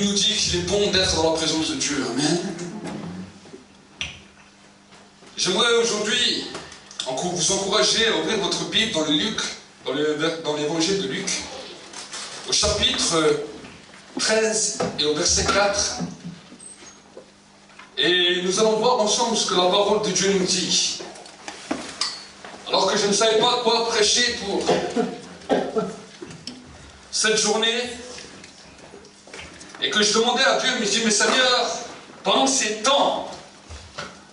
Bible nous dit qu'il est bon d'être dans la présence de Dieu. Amen. J'aimerais aujourd'hui vous encourager à ouvrir votre Bible dans dans l'évangile de Luc, au chapitre 13 et au verset 4. Et nous allons voir ensemble ce que la parole de Dieu nous dit. Alors que je ne savais pas quoi prêcher pour cette journée, et que je demandais à Dieu, mais je dis, mais Seigneur, pendant ces temps,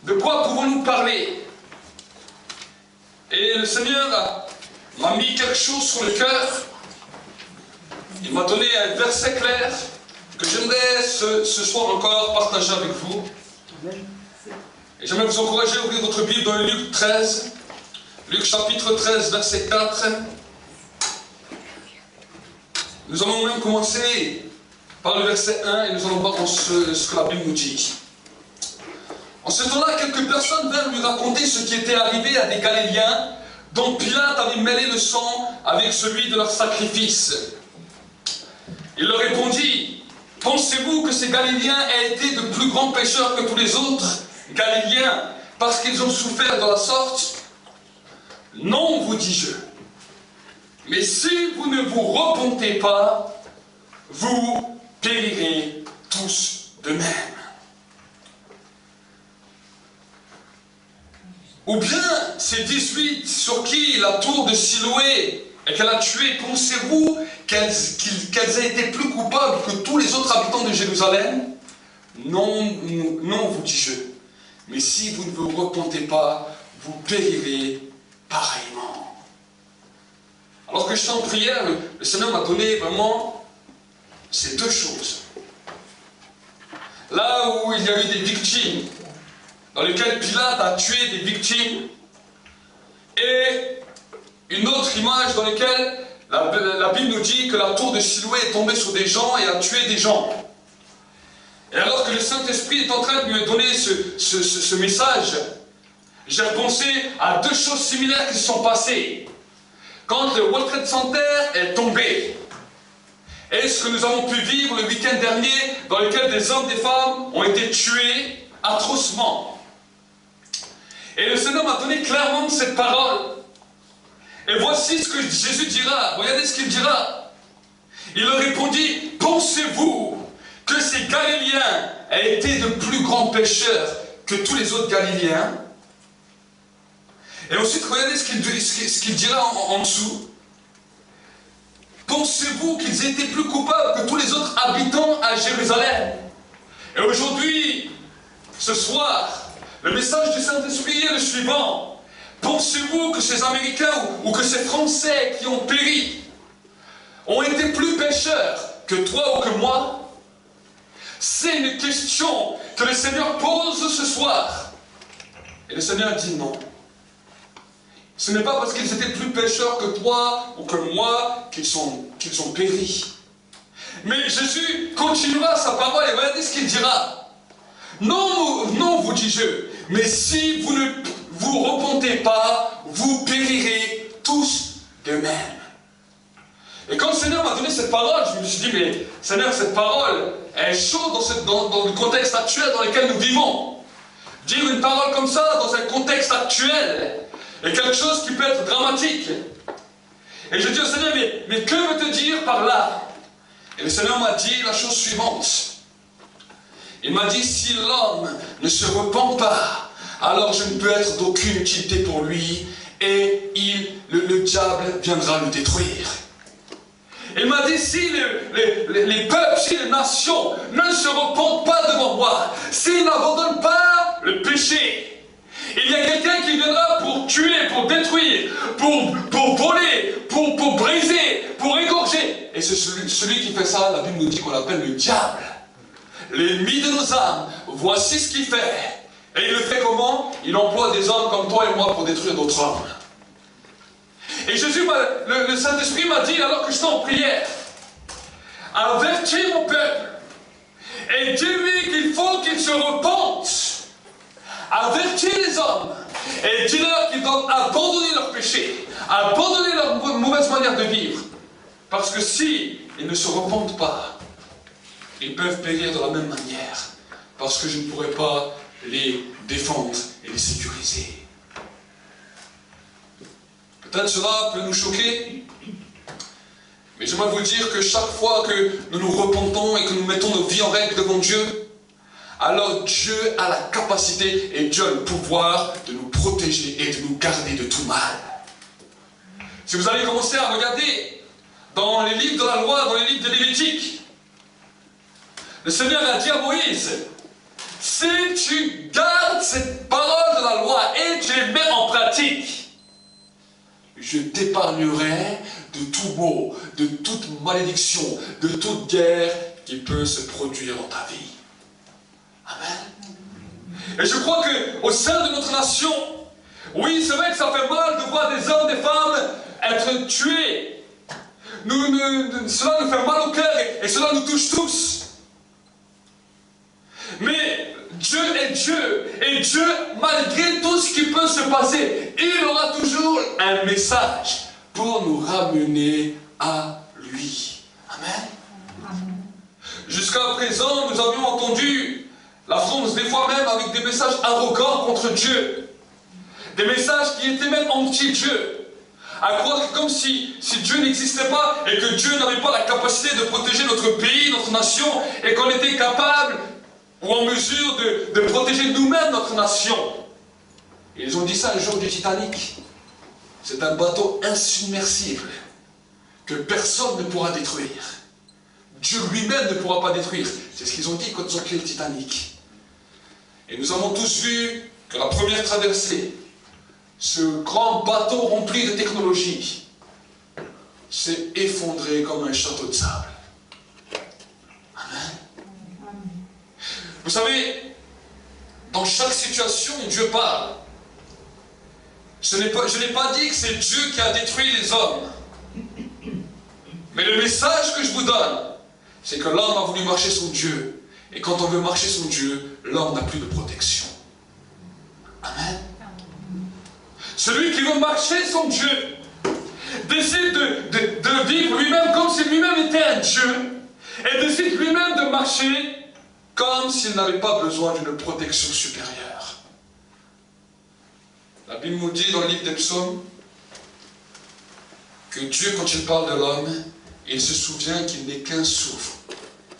de quoi pouvons-nous parler? Et le Seigneur m'a mis quelque chose sur le cœur. Il m'a donné un verset clair que j'aimerais ce soir encore partager avec vous. Et j'aimerais vous encourager à ouvrir votre Bible dans Luc 13. Luc chapitre 13, verset 4. Nous allons même commencer par le verset 1 et nous allons voir ce que la Bible nous dit. En ce temps-là, quelques personnes vinrent lui raconter ce qui était arrivé à des Galiléens dont Pilate avait mêlé le sang avec celui de leur sacrifice. Il leur répondit, « Pensez-vous que ces Galiléens aient été de plus grands pécheurs que tous les autres Galiléens parce qu'ils ont souffert de la sorte? Non, vous dis-je. Mais si vous ne vous repentez pas, vous périrez tous de même. Ou bien ces 18 sur qui la tour de Siloé et qu'elle a tué, pensez-vous qu'elles aient été plus coupables que tous les autres habitants de Jérusalem? Non, non, vous dis-je. Mais si vous ne vous repentez pas, vous périrez pareillement. Alors que je suis en prière, le Seigneur m'a donné vraiment ces deux choses. Là où il y a eu des victimes, dans lesquelles Pilate a tué des victimes, et une autre image dans laquelle la Bible nous dit que la tour de Siloé est tombée sur des gens et a tué des gens. Et alors que le Saint-Esprit est en train de me donner ce message, j'ai repensé à deux choses similaires qui se sont passées. Quand le World Trade Center est tombé, et ce que nous avons pu vivre le week-end dernier, dans lequel des hommes et des femmes ont été tués atrocement. Et le Seigneur m'a donné clairement cette parole. Et voici ce que Jésus dira. Regardez ce qu'il dira. Il leur répondit, pensez-vous que ces Galiléens aient été de plus grands pécheurs que tous les autres Galiléens? Et ensuite, regardez ce qu'il dira en dessous. Pensez-vous qu'ils aient été plus coupables que tous les autres habitants à Jérusalem? Et aujourd'hui, ce soir, le message du Saint-Esprit est le suivant. Pensez-vous que ces Américains ou que ces Français qui ont péri ont été plus pécheurs que toi ou que moi? C'est une question que le Seigneur pose ce soir. Et le Seigneur dit non. Ce n'est pas parce qu'ils étaient plus pécheurs que toi ou que moi qu'ils ont péri. Mais Jésus continuera sa parole et regardez ce qu'il dira. Non, non, vous dis-je, mais si vous ne vous repentez pas, vous périrez tous de même. Et quand le Seigneur m'a donné cette parole, je me suis dit, mais Seigneur, cette parole est chaude dans le contexte actuel dans lequel nous vivons. Dire une parole comme ça dans un contexte actuel est quelque chose qui peut être dramatique. Et je dis au Seigneur, mais que veut-tu dire par là? Et le Seigneur m'a dit la chose suivante. Il m'a dit, si l'homme ne se repent pas, alors je ne peux être d'aucune utilité pour lui, et le diable viendra le détruire. Il m'a dit, si les peuples, si les nations ne se repentent pas devant moi, s'ils n'abandonnent pas le péché, il y a quelqu'un qui viendra pour tuer, pour détruire, pour voler, pour briser, pour égorger. Et c'est celui qui fait ça, la Bible nous dit qu'on l'appelle le diable. L'ennemi de nos âmes, voici ce qu'il fait. Et il le fait comment? Il emploie des hommes comme toi et moi pour détruire d'autres hommes. Et Jésus, le Saint-Esprit m'a dit, alors que j'étais en prière, avertis mon peuple et dis-lui qu'il faut qu'il se repente. Avertis les hommes et dis-leur qu'ils doivent abandonner leur péché, abandonner leur mauvaise manière de vivre. Parce que si ils ne se repentent pas, ils peuvent périr de la même manière, parce que je ne pourrai pas les défendre et les sécuriser. Peut-être cela peut nous choquer, mais j'aimerais vous dire que chaque fois que nous nous repentons et que nous mettons nos vies en règle devant Dieu, alors Dieu a la capacité et Dieu a le pouvoir de nous protéger et de nous garder de tout mal. Si vous allez commencer à regarder dans les livres de la loi, dans les livres de Lévitique, le Seigneur a dit à Moïse, si tu gardes cette parole de la loi et tu les mets en pratique, je t'épargnerai de tout mot, de toute malédiction, de toute guerre qui peut se produire dans ta vie. Amen. Et je crois qu'au sein de notre nation, oui, c'est vrai que ça fait mal de voir des hommes, des femmes être tués. Cela nous fait mal au cœur et cela nous touche tous. Mais Dieu est Dieu. Et Dieu, malgré tout ce qui peut se passer, il aura toujours un message pour nous ramener à lui. Amen. Jusqu'à présent, nous avions entendu la France, des fois même avec des messages arrogants contre Dieu. Des messages qui étaient même anti-Dieu. À croire que comme si Dieu n'existait pas et que Dieu n'avait pas la capacité de protéger notre pays, notre nation, et qu'on était capable ou en mesure de protéger nous-mêmes notre nation. Et ils ont dit ça le jour du Titanic. C'est un bateau insubmersible que personne ne pourra détruire. Dieu lui-même ne pourra pas détruire. C'est ce qu'ils ont dit quand ils ont créé le Titanic. Et nous avons tous vu que la première traversée, ce grand bateau rempli de technologie, s'est effondré comme un château de sable. Amen. Vous savez, dans chaque situation où Dieu parle, je n'ai pas dit que c'est Dieu qui a détruit les hommes. Mais le message que je vous donne, c'est que l'homme a voulu marcher sur Dieu. Et quand on veut marcher sur Dieu, l'homme n'a plus de protection. Amen. Celui qui veut marcher sur Dieu décide de vivre lui-même comme si lui-même était un Dieu et décide lui-même de marcher comme s'il n'avait pas besoin d'une protection supérieure. La Bible nous dit dans le livre des psaumes que Dieu, quand il parle de l'homme, il se souvient qu'il n'est qu'un souffle,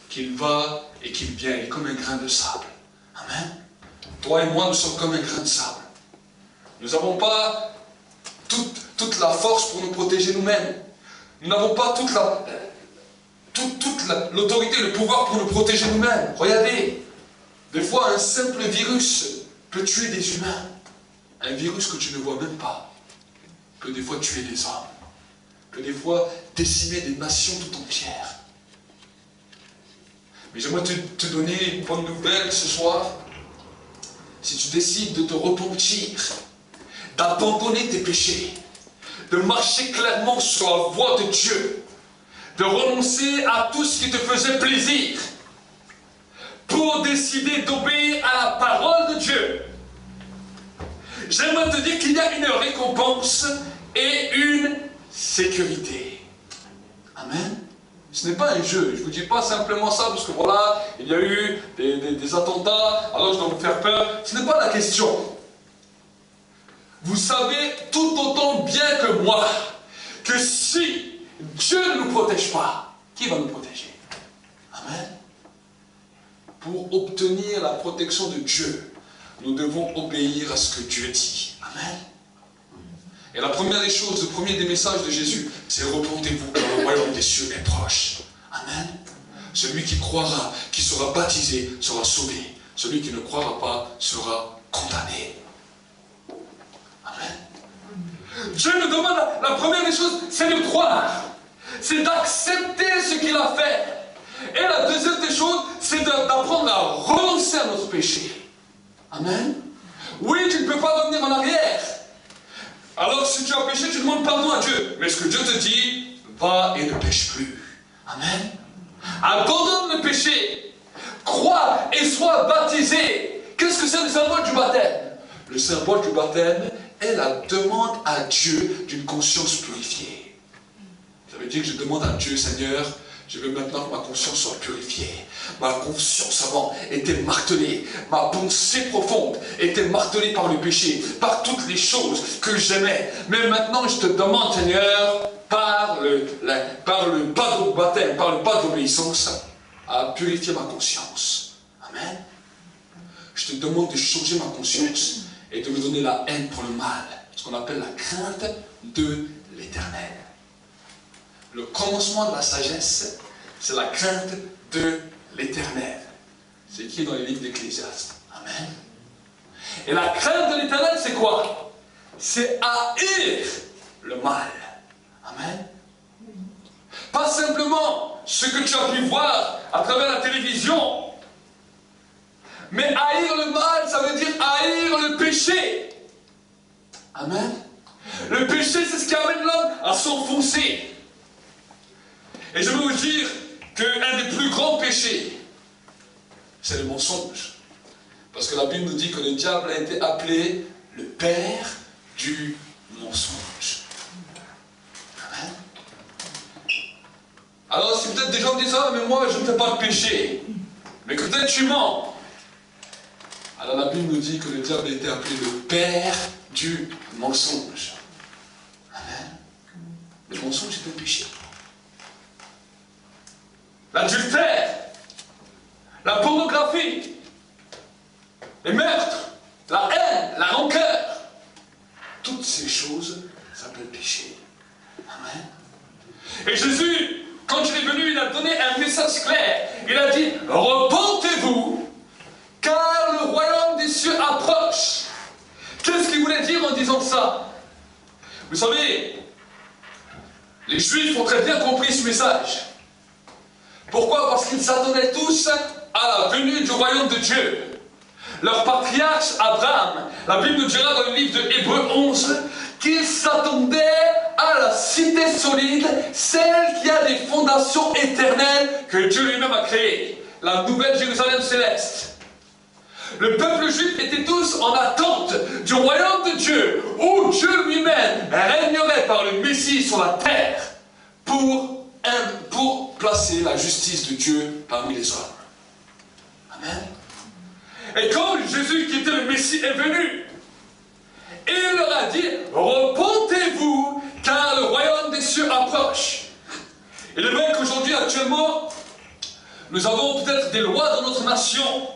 qu'il va et qu'il vient, il est comme un grain de sable. Amen. Toi et moi, nous sommes comme un grain de sable. Nous n'avons pas toute la force pour nous protéger nous-mêmes. Nous n'avons pas toute l'autorité, le pouvoir pour nous protéger nous-mêmes. Regardez, des fois un simple virus peut tuer des humains. Un virus que tu ne vois même pas peut des fois tuer des hommes, peut des fois décimer des nations tout entières. Mais j'aimerais te donner une bonne nouvelle ce soir. Si tu décides de te repentir, d'abandonner tes péchés, de marcher clairement sur la voie de Dieu, de renoncer à tout ce qui te faisait plaisir, pour décider d'obéir à la parole de Dieu, j'aimerais te dire qu'il y a une récompense et une sécurité. Amen. Ce n'est pas un jeu. Je ne vous dis pas simplement ça parce que voilà, il y a eu des attentats, alors je dois vous faire peur. Ce n'est pas la question. Vous savez tout autant bien que moi que si Dieu ne nous protège pas, qui va nous protéger? Amen. Pour obtenir la protection de Dieu, nous devons obéir à ce que Dieu dit. Amen. Et la première des choses, le premier des messages de Jésus, c'est repentez-vous car le royaume des cieux est proche. Amen. Celui qui croira, qui sera baptisé, sera sauvé. Celui qui ne croira pas sera condamné. Amen. Dieu nous demande, la première des choses, c'est de croire. C'est d'accepter ce qu'il a fait. Et la deuxième des choses, c'est d'apprendre à renoncer à notre péché. Amen. Oui, tu ne peux pas revenir en arrière. Alors si tu as péché, tu demandes pardon à Dieu. Mais ce que Dieu te dit, va et ne pêche plus. Amen. Abandonne le péché. Crois et sois baptisé. Qu'est-ce que c'est le symbole du baptême? Le symbole du baptême est la demande à Dieu d'une conscience purifiée. Ça veut dire que je demande à Dieu, Seigneur, Je veux maintenant que ma conscience soit purifiée. Ma conscience avant était martelée. Ma pensée profonde était martelée par le péché, par toutes les choses que j'aimais. Mais maintenant, je te demande, Seigneur, par le pas de baptême, par le pas d'obéissance, à purifier ma conscience. Amen. Je te demande de changer ma conscience et de me donner la haine pour le mal. Ce qu'on appelle la crainte de l'Éternel. Le commencement de la sagesse, c'est la crainte de l'Éternel. C'est écrit dans les livres d'Ecclésiaste. Amen. Et la crainte de l'Éternel, c'est quoi? C'est haïr le mal. Amen. Pas simplement ce que tu as pu voir à travers la télévision. Mais haïr le mal, ça veut dire haïr le péché. Amen. Le péché, c'est ce qui amène l'homme à s'enfoncer. Et je veux vous dire qu'un des plus grands péchés, c'est le mensonge. Parce que la Bible nous dit que le diable a été appelé le père du mensonge. Amen. Alors si peut-être des gens disent, ah mais moi je ne fais pas de péché, mais que peut-être tu mens. Alors la Bible nous dit que le diable a été appelé le père du mensonge. Amen. Le mensonge est un péché. L'adultère, la pornographie, les meurtres, la haine, la rancœur, toutes ces choses s'appellent péché. Amen. Et Jésus, quand il est venu, il a donné un message clair. Il a dit, repentez-vous, car le royaume des cieux approche. Qu'est-ce qu'il voulait dire en disant ça? Vous savez, les Juifs ont très bien compris ce message. Pourquoi? Parce qu'ils s'attendaient tous à la venue du royaume de Dieu. Leur patriarche Abraham, la Bible nous dira dans le livre de Hébreux 11, qu'il s'attendait à la cité solide, celle qui a des fondations éternelles que Dieu lui-même a créées, la nouvelle Jérusalem céleste. Le peuple juif était tous en attente du royaume de Dieu, où Dieu lui-même régnerait par le Messie sur la terre pour placer la justice de Dieu parmi les hommes. Amen. Et quand Jésus, qui était le Messie, est venu, il leur a dit, repentez-vous, car le royaume des cieux approche. Il est vrai qu'aujourd'hui, actuellement, nous avons peut-être des lois dans notre nation,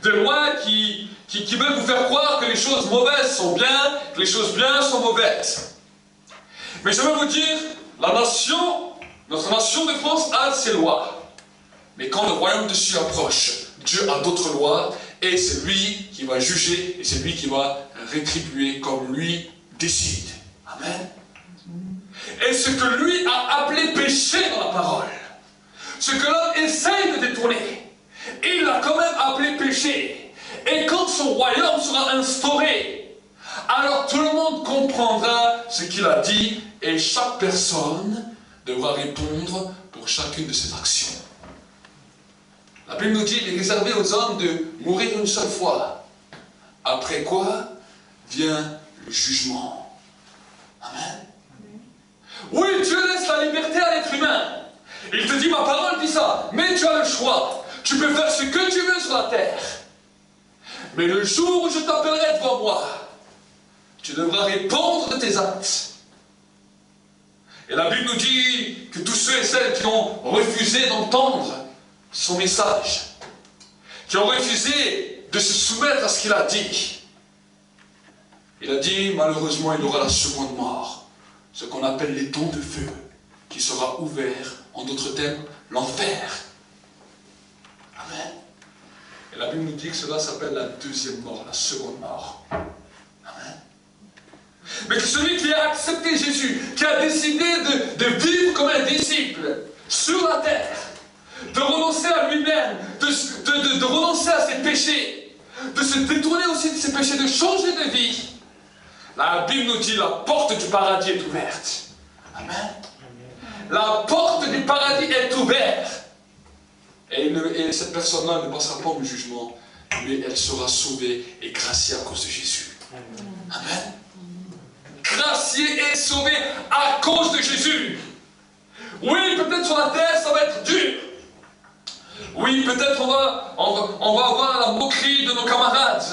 des lois qui veulent vous faire croire que les choses mauvaises sont bien, que les choses bien sont mauvaises. Mais je veux vous dire, notre nation de France a ses lois. Mais quand le royaume des cieux approche, Dieu a d'autres lois, et c'est lui qui va juger, et c'est lui qui va rétribuer comme lui décide. Amen. Et ce que lui a appelé péché dans la parole, ce que l'homme essaye de détourner, il l'a quand même appelé péché. Et quand son royaume sera instauré, alors tout le monde comprendra ce qu'il a dit, et chaque personne devra répondre pour chacune de ses actions. La Bible nous dit qu'il est réservé aux hommes de mourir une seule fois. Après quoi vient le jugement. Amen. Oui, Dieu laisse la liberté à l'être humain. Il te dit, ma parole dit ça, mais tu as le choix. Tu peux faire ce que tu veux sur la terre. Mais le jour où je t'appellerai devant moi, tu devras répondre de tes actes. Et la Bible nous dit que tous ceux et celles qui ont refusé d'entendre son message, qui ont refusé de se soumettre à ce qu'il a dit, il a dit, malheureusement, il aura la seconde mort, ce qu'on appelle l'étang de feu, qui sera ouvert, en d'autres termes, l'enfer. Amen. Et la Bible nous dit que cela s'appelle la deuxième mort, la seconde mort. Amen. Mais que celui qui a accepté Jésus, qui a décidé de vivre comme un disciple sur la terre, de renoncer à lui-même, de renoncer à ses péchés, de se détourner aussi de ses péchés, de changer de vie, la Bible nous dit la porte du paradis est ouverte. Amen. La porte du paradis est ouverte. Et cette personne-là ne passera pas au jugement, mais elle sera sauvée et graciée à cause de Jésus. Amen. Graciée et sauvée à cause de Jésus. Oui, peut-être sur la terre, ça va être dur. Oui, peut-être on va avoir la moquerie de nos camarades,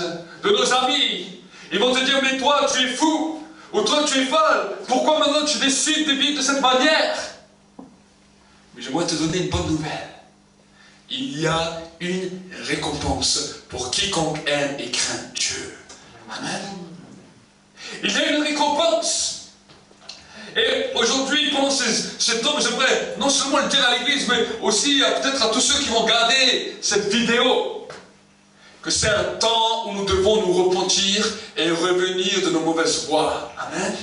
de nos amis. Ils vont te dire, mais toi, tu es fou. Ou toi, tu es folle. Pourquoi maintenant tu décides de vivre de cette manière? Mais j'aimerais te donner une bonne nouvelle. Il y a une récompense pour quiconque aime et craint Dieu. Amen. Il y a une récompense. Et aujourd'hui, pendant ce temps, j'aimerais non seulement le dire à l'église, mais aussi peut-être à tous ceux qui vont regarder cette vidéo, que c'est un temps où nous devons nous repentir et revenir de nos mauvaises voies. Amen.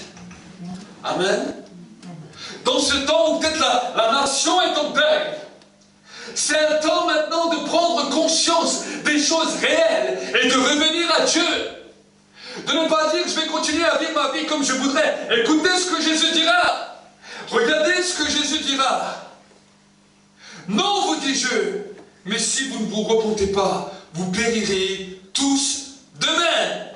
Amen. Dans ce temps où peut-être la nation est en deuil, c'est un temps maintenant de prendre conscience des choses réelles et de revenir à Dieu. De ne pas dire, je vais continuer à vivre ma vie comme je voudrais. Écoutez ce que Jésus dira. Regardez ce que Jésus dira. Non, vous dis-je, mais si vous ne vous repentez pas, vous périrez tous demain.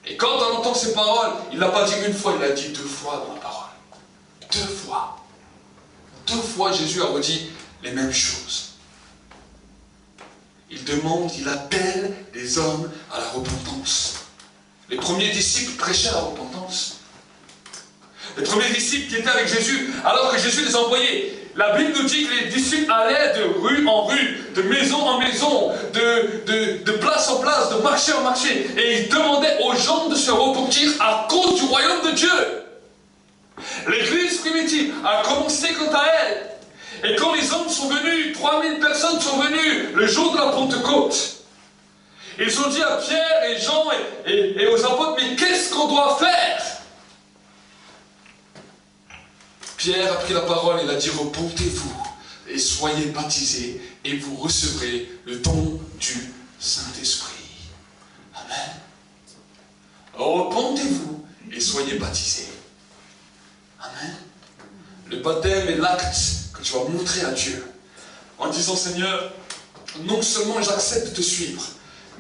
Et quand on entend ces paroles, il ne l'a pas dit une fois, il l'a dit 2 fois dans la parole. 2 fois. 2 fois Jésus a redit les mêmes choses. Il demande, il appelle les hommes à la repentance. Les premiers disciples prêchaient à la repentance. Les premiers disciples qui étaient avec Jésus, alors que Jésus les envoyait. La Bible nous dit que les disciples allaient de rue en rue, de maison en maison, de place en place, de marché en marché. Et ils demandaient aux gens de se repentir à cause du royaume de Dieu. L'église primitive a commencé quant à elle. Et quand les hommes sont venus, 3000 personnes sont venues le jour de la Pentecôte. Ils ont dit à Pierre et Jean et aux apôtres, mais qu'est-ce qu'on doit faire? Pierre a pris la parole et il a dit, repentez-vous et soyez baptisés et vous recevrez le don du Saint-Esprit. Amen. Repentez-vous et soyez baptisés. Amen. Le baptême est l'acte que tu vas montrer à Dieu en disant, Seigneur, non seulement j'accepte de te suivre,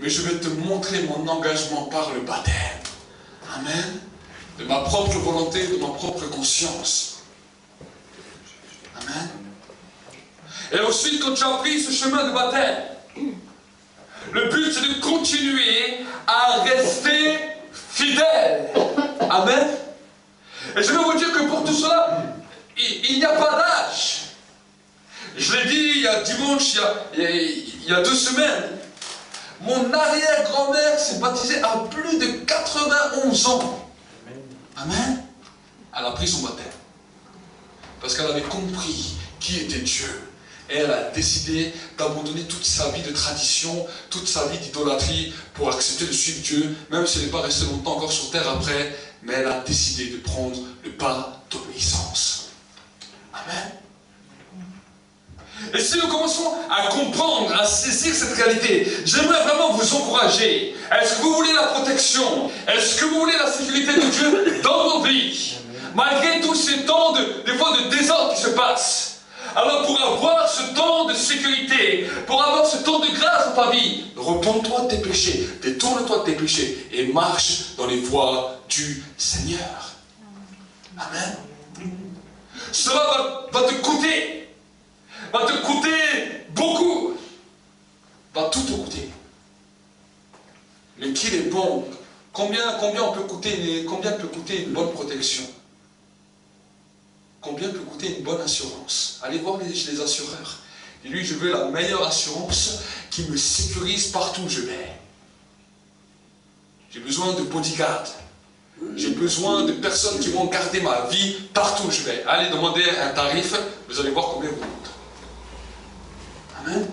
mais je vais te montrer mon engagement par le baptême. Amen. De ma propre volonté, de ma propre conscience. Amen. Et ensuite, quand tu as pris ce chemin de baptême, le but c'est de continuer à rester fidèle. Amen. Et je vais vous dire que pour tout cela, il n'y a pas d'âge. Je l'ai dit il y a dimanche, il y a 2 semaines. Mon arrière-grand-mère s'est baptisée à plus de 91 ans. Amen. Elle a pris son baptême. Parce qu'elle avait compris qui était Dieu. Et elle a décidé d'abandonner toute sa vie de tradition, toute sa vie d'idolâtrie pour accepter de suivre Dieu, même si elle n'est pas restée longtemps encore sur terre après, mais elle a décidé de prendre le pas d'obéissance. Amen. Et si nous commençons à comprendre, à saisir cette réalité, j'aimerais vraiment vous encourager. Est-ce que vous voulez la protection? Est-ce que vous voulez la sécurité de Dieu dans vos vies? Malgré tous ces temps des fois de désordre qui se passent. Alors pour avoir ce temps de sécurité, pour avoir ce temps de grâce dans ta vie, repens-toi de tes péchés, détourne-toi de tes péchés et marche dans les voies du Seigneur. Amen. Cela va te coûter beaucoup, va tout te coûter. Mais qu'il est bon, combien peut coûter une bonne protection? Combien peut coûter une bonne assurance? Allez voir les assureurs. Et lui, je veux la meilleure assurance qui me sécurise partout où je vais. J'ai besoin de bodyguards. J'ai besoin de personnes qui vont garder ma vie partout où je vais. Allez demander un tarif, vous allez voir combien vous coûte. Amen.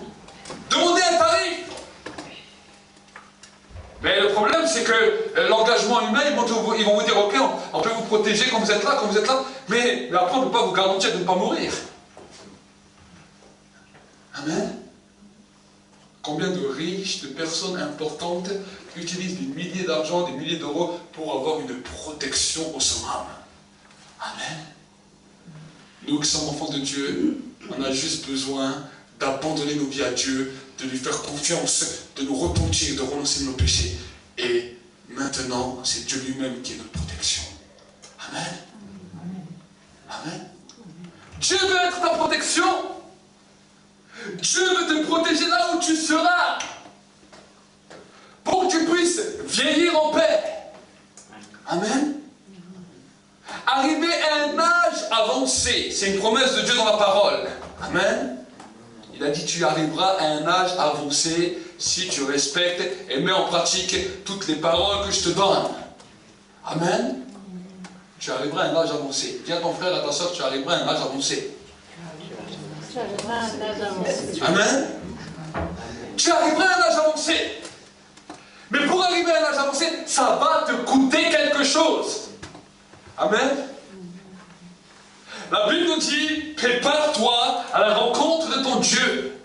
Demandez un tarif. Mais le problème, c'est que l'engagement humain, ils vont vous dire, ok, on peut vous protéger quand vous êtes là, mais après, on ne peut pas vous garantir de ne pas mourir. Amen. Combien de riches, de personnes importantes utilisent des milliers d'argent, des milliers d'euros pour avoir une protection au summum. Amen. Nous qui sommes enfants de Dieu, on a juste besoin d'abandonner nos vies à Dieu, de lui faire confiance, de nous repentir, de renoncer nos péchés. Et maintenant, c'est Dieu lui-même qui est notre protection. Amen. Amen. Dieu veut être ta protection. Dieu veut te protéger là où tu seras. Pour que tu puisses vieillir en paix. Amen. Arriver à un âge avancé, c'est une promesse de Dieu dans la parole. Amen. Il a dit, tu arriveras à un âge avancé si tu respectes et mets en pratique toutes les paroles que je te donne. Amen. Tu arriveras à un âge avancé. Dis à ton frère, à ta soeur, tu arriveras à un âge avancé. Amen. Tu arriveras à un âge avancé. Mais pour arriver à un âge avancé, ça va te coûter quelque chose. Amen. La Bible nous dit, prépare-toi à la rencontre de ton Dieu.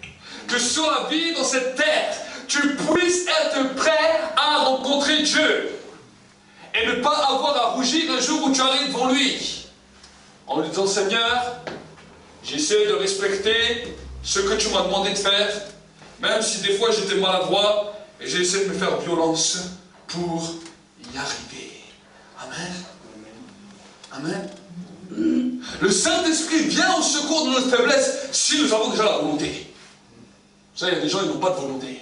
Que sur la vie dans cette terre, tu puisses être prêt à rencontrer Dieu. Et ne pas avoir à rougir un jour où tu arrives devant lui. En lui disant, Seigneur, j'essaie de respecter ce que tu m'as demandé de faire, même si des fois j'étais maladroit, et j'ai essayé de me faire violence pour y arriver. Amen. Amen. Le Saint-Esprit vient au secours de notre faiblesse si nous avons déjà la volonté. Vous savez, il y a des gens qui n'ont pas de volonté.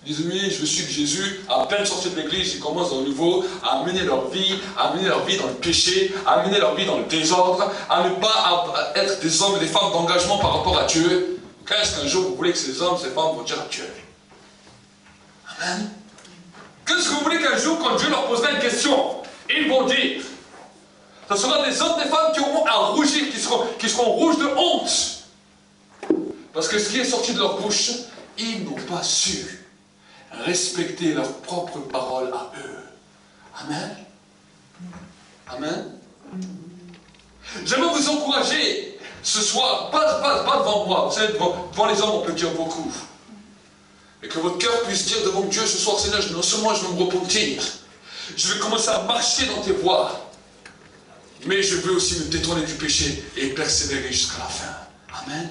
Ils disent, oui, je veux suivre Jésus, à peine sortis de l'église, ils commencent au nouveau à amener leur vie dans le péché, à amener leur vie dans le désordre, à ne pas être des hommes et des femmes d'engagement par rapport à Dieu. Qu'est-ce qu'un jour vous voulez que ces hommes, ces femmes vont dire à Dieu? Amen. Qu'est-ce que vous voulez qu'un jour, quand Dieu leur posera une question, ils vont dire? Ce sera des hommes, des femmes qui auront à rougir, qui seront rouges de honte. Parce que ce qui est sorti de leur bouche, ils n'ont pas su respecter leurs propres paroles à eux. Amen. Amen. J'aimerais vous encourager ce soir, pas devant moi, vous savez, devant les hommes on peut dire beaucoup. Et que votre cœur puisse dire devant Dieu ce soir, Seigneur, non seulement je veux me repentir, je vais commencer à marcher dans tes voies, mais je veux aussi me détourner du péché et persévérer jusqu'à la fin. Amen.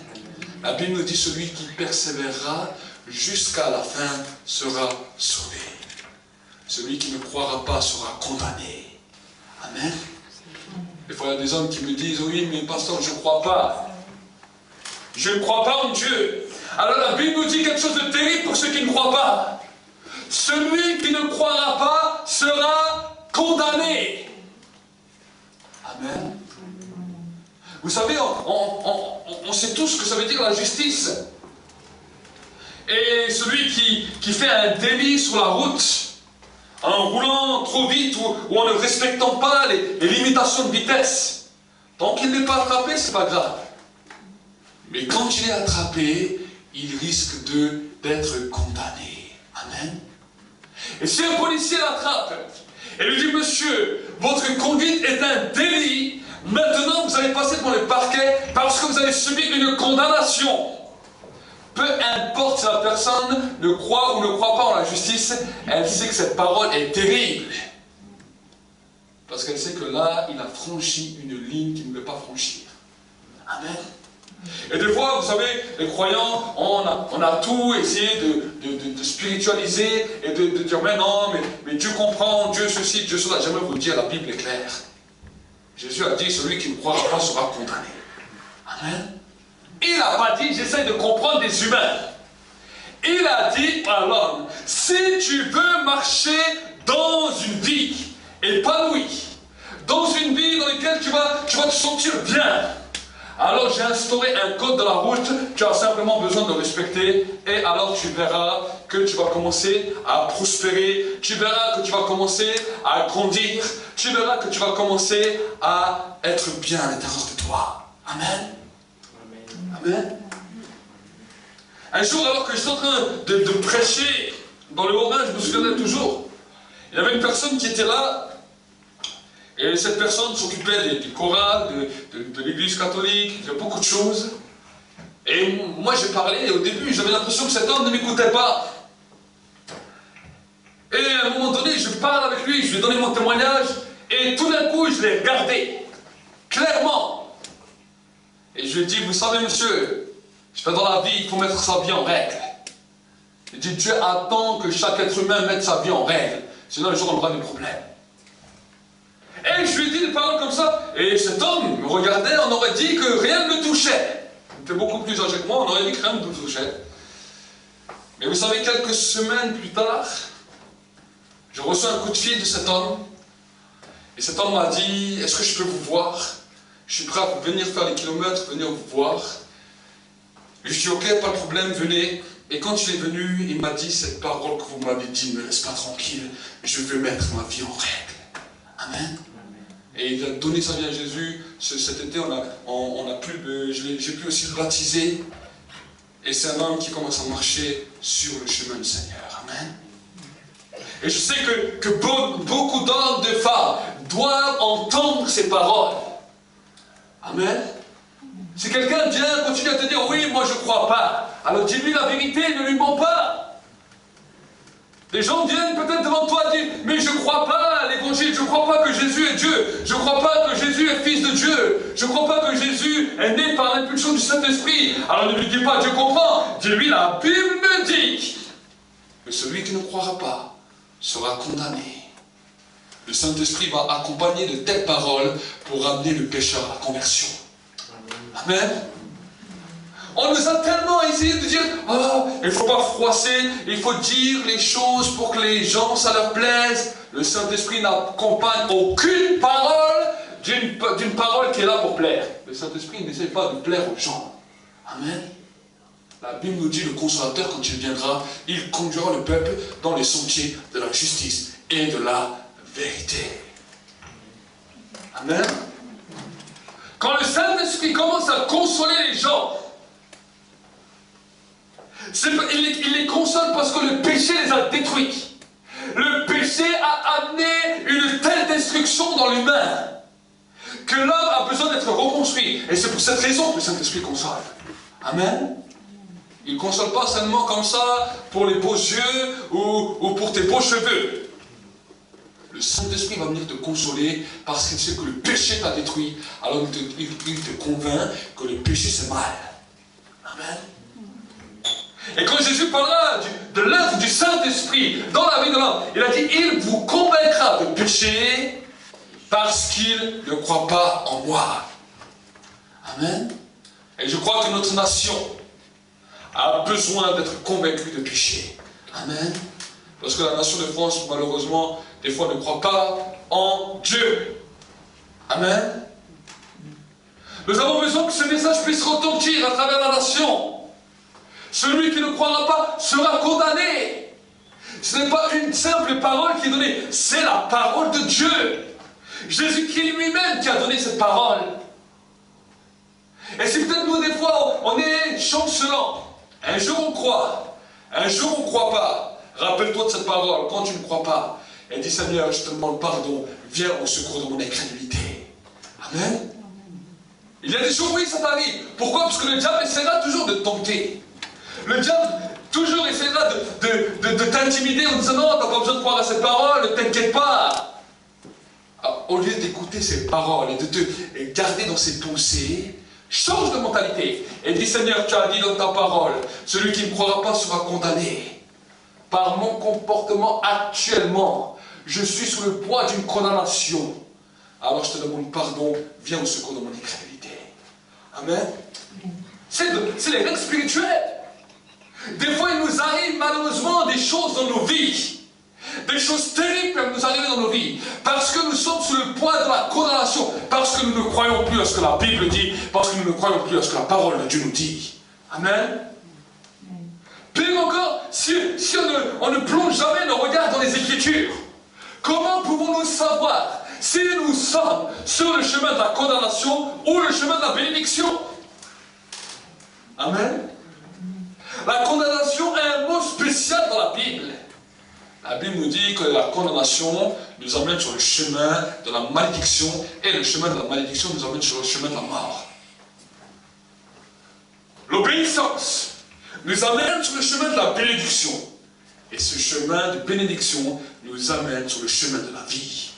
La Bible nous dit, celui qui persévérera jusqu'à la fin sera sauvé. Celui qui ne croira pas sera condamné. Amen. Des fois, il y a des hommes qui me disent, oui, mais pasteur, je ne crois pas. Je ne crois pas en Dieu. Alors la Bible nous dit quelque chose de terrible pour ceux qui ne croient pas. Celui qui ne croira pas sera condamné. Amen. Vous savez, on sait tous ce que ça veut dire la justice. Et celui qui fait un délit sur la route, en roulant trop vite ou en ne respectant pas les limitations de vitesse, tant qu'il n'est pas attrapé, c'est pas grave. Mais quand il est attrapé, il risque d'être condamné. Amen. Et si un policier l'attrape et lui dit, monsieur, votre conduite est un délit, maintenant vous allez passer devant le parquet parce que vous allez subir une condamnation. Peu importe si la personne ne croit ou ne croit pas en la justice, elle sait que cette parole est terrible. Parce qu'elle sait que là, il a franchi une ligne qu'il ne veut pas franchir. Amen. Et des fois, vous savez, les croyants, on a tout essayé de spiritualiser et de dire, mais non, mais Dieu comprend, Dieu ceci, Dieu cela. J'aimerais vous dire, la Bible est claire. Jésus a dit, celui qui ne croira pas sera condamné. Amen. Il n'a pas dit, j'essaie de comprendre des humains. Il a dit à l'homme, si tu veux marcher dans une vie épanouie, dans une vie dans laquelle tu vas te sentir bien, alors j'ai instauré un code de la route, tu as simplement besoin de le respecter, et alors tu verras que tu vas commencer à prospérer, tu verras que tu vas commencer à grandir, tu verras que tu vas commencer à être bien à l'intérieur de toi. Amen. Amen. Un jour, alors que j'étais en train de prêcher dans le Haut-Rhin, je me souviendrai toujours, il y avait une personne qui était là, et cette personne s'occupait du choral, de l'église catholique, de beaucoup de choses. Et moi, j'ai parlé, et au début, j'avais l'impression que cet homme ne m'écoutait pas. Et à un moment donné, je parle avec lui, je lui ai donné mon témoignage, et tout d'un coup, je l'ai regardé, clairement. Et je lui ai dit, vous savez, monsieur, dans la vie, il faut mettre sa vie en règle. Il dit, Dieu attend que chaque être humain mette sa vie en règle, sinon un jour on aura des problèmes. Et je lui ai dit des paroles comme ça. Et cet homme me regardait, on aurait dit que rien ne le touchait. Il était beaucoup plus âgé que moi, on aurait dit que rien ne le touchait. Mais vous savez, quelques semaines plus tard, je reçois un coup de fil de cet homme. Et cet homme m'a dit, est-ce que je peux vous voir? Je suis prêt à venir faire les kilomètres, venir vous voir. Je lui ai dit, ok, pas de problème, venez. Et quand il est venu, il m'a dit cette parole que vous m'avez dit, ne me laisse pas tranquille, je veux mettre ma vie en règle. Amen. Et il a donné sa vie à Jésus. Cet été, j'ai pu aussi le baptiser. Et c'est un homme qui commence à marcher sur le chemin du Seigneur. Amen. Et je sais que beaucoup d'hommes, de femmes doivent entendre ces paroles. Amen. Si quelqu'un vient continue à te dire, oui, moi je ne crois pas, alors dis-lui la vérité, ne lui mens pas. Les gens viennent peut-être devant toi et disent, mais je ne crois pas à l'évangile, je ne crois pas que Jésus est Dieu, je ne crois pas que Jésus est fils de Dieu, je ne crois pas que Jésus est né par l'impulsion du Saint-Esprit. Alors ne lui dis pas, Dieu comprend, dis-lui, la Bible me dit que celui qui ne croira pas sera condamné. Le Saint-Esprit va accompagner de telles paroles pour amener le pécheur à la conversion. Amen. On nous a tellement essayé de dire, oh, il ne faut pas froisser, il faut dire les choses pour que les gens, ça leur plaise. Le Saint-Esprit n'accompagne aucune parole d'une parole qui est là pour plaire. Le Saint-Esprit n'essaie pas de plaire aux gens. Amen. La Bible nous dit, le Consolateur, quand il viendra, il conduira le peuple dans les sentiers de la justice et de la vérité. Amen. Quand le Saint-Esprit commence à consoler les gens, il les console parce que le péché les a détruits. Le péché a amené une telle destruction dans l'humain que l'homme a besoin d'être reconstruit. Et c'est pour cette raison que le Saint-Esprit console. Amen. Il ne console pas seulement comme ça pour les beaux yeux ou pour tes beaux cheveux. Le Saint-Esprit va venir te consoler parce qu'il sait que le péché t'a détruit. Alors il te convainc que le péché c'est mal. Amen. Et quand Jésus parlera de l'œuvre du Saint-Esprit dans la vie de l'homme, il a dit, il vous convaincra de péché parce qu'il ne croit pas en moi. Amen. Et je crois que notre nation a besoin d'être convaincue de péché. Amen. Parce que la nation de France, malheureusement, des fois ne croit pas en Dieu. Amen. Nous avons besoin que ce message puisse retentir à travers la nation. Celui qui ne croira pas sera condamné. Ce n'est pas une simple parole qui est donnée, c'est la parole de Dieu. Jésus-Christ lui-même qui a donné cette parole. Et si peut-être nous, des fois, on est chancelant. Un jour on croit, un jour on ne croit pas. Rappelle-toi de cette parole, quand tu ne crois pas. Et dis, Seigneur, je te demande pardon, viens au secours de mon incrédulité. Amen. Il y a des jours, oui, ça t'arrive. Pourquoi? Parce que le diable essaiera toujours de te tenter. Le diable toujours essaiera de t'intimider en disant, non, tu n'as pas besoin de croire à cette parole, ne t'inquiète pas. Alors, au lieu d'écouter ces paroles et de te garder dans ces pensées, change de mentalité. Et dis, Seigneur, tu as dit dans ta parole, celui qui ne croira pas sera condamné. Par mon comportement actuellement, je suis sous le poids d'une condamnation. Alors je te demande pardon, viens au secours de mon incrédulité. Amen. C'est les règles spirituelles. Des fois, il nous arrive malheureusement des choses dans nos vies. Des choses terribles peuvent nous arriver dans nos vies. Parce que nous sommes sous le poids de la condamnation. Parce que nous ne croyons plus à ce que la Bible dit. Parce que nous ne croyons plus à ce que la parole de Dieu nous dit. Amen. Pire encore, si on ne plonge jamais nos regards dans les Écritures, comment pouvons-nous savoir si nous sommes sur le chemin de la condamnation ou le chemin de la bénédiction? Amen. La condamnation est un mot spécial dans la Bible. La Bible nous dit que la condamnation nous amène sur le chemin de la malédiction et le chemin de la malédiction nous amène sur le chemin de la mort. L'obéissance nous amène sur le chemin de la bénédiction. Et ce chemin de bénédiction nous amène sur le chemin de la vie.